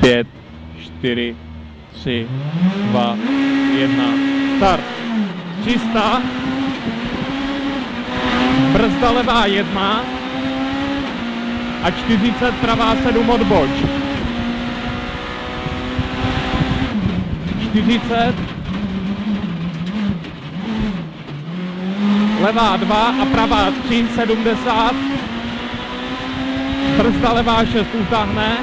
5, 4, 3, 2, 1, start. 300, brzda levá 1 a 40, pravá 7 odboč. 40, levá 2 a pravá 3, 70, brzda levá 6 utáhne,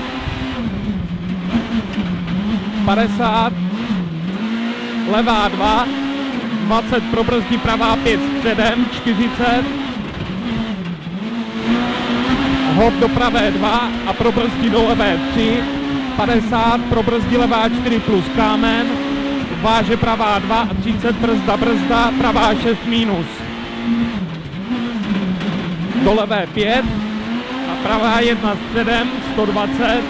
50, levá 2, 20 pro brzdí, pravá 5 středem, 40, hop do pravé 2 a pro brzdí do levé 3, 50, pro brzdí levá 4 plus kámen, váže pravá 2 a 30, brzda, pravá 6 minus. Do levé 5 a pravá 1 středem, 120,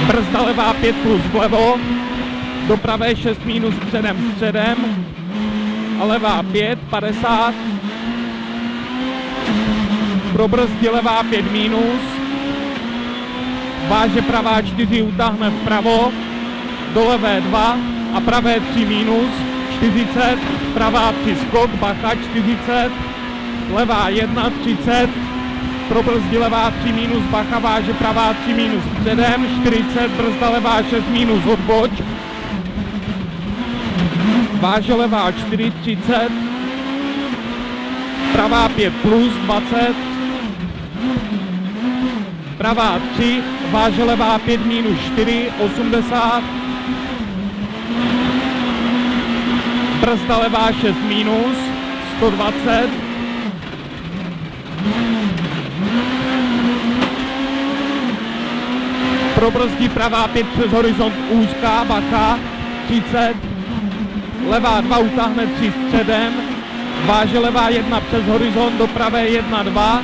brzda levá 5 plus vlevo, do pravé 6 minus středem a levá 5, 50, pro brzdi levá 5 minus, váže pravá 4 utáhne vpravo, do levé 2 a pravé 3 minus, 40, pravá 3 skok, bacha 40, levá 1, 30, pro brzdi levá 3 minus, bacha, váže pravá 3 minus středem, 40, brzda levá 6 minus odboč, váže levá 4, 30, pravá 5 plus, 20, pravá 3, váže levá 5 minus 4, 80, brzda levá 6 minus, 120, pro brzdí pravá 5 přes horizont úzká, bacha, 30, levá 2 utáhne 3 středem, váže levá 1 přes horizont, do pravé 1, 2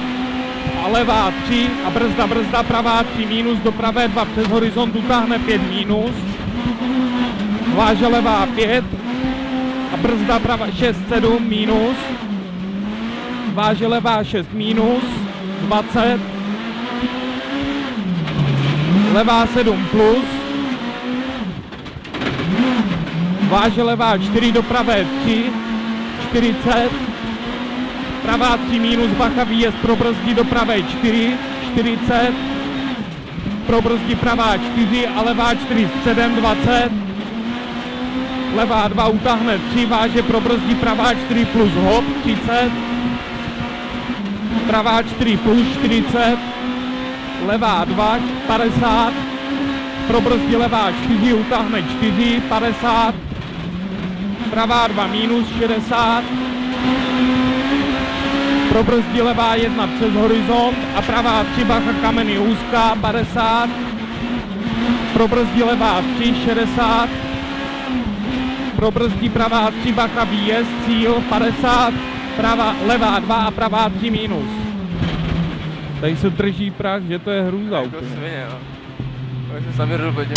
a levá 3 a brzda, pravá 3 minus, do pravé 2 přes horizont, utáhne 5 minus, váže levá 5 a brzda pravá 6, 7 minus, váže levá 6 minus, 20, levá 7 plus, váže levá 4, do pravé 3, 40, pravá 3 minus, bacha, výjezd pro brzdí do pravé 4, 40, pro brzdí pravá 4 a levá 4 středem, 20, levá 2 utáhne 3, váže pro brzdí pravá 4 plus hop, 30, pravá 4 plus 40, levá 2, 50, pro brzdí levá 4 utáhne 4, 50, pravá 2 minus, 60, pro brzdí levá 1 přes horizont a pravá 3, bacha, kameny úzká, 50, pro brzdí levá 3, 60, pro brzdí pravá 3, bacha, výjezd, cíl, 50, levá 2 a pravá 3 minus. Tady se drží prach, že to je hrůza. Jako svině, jo. To se sami rozhodně.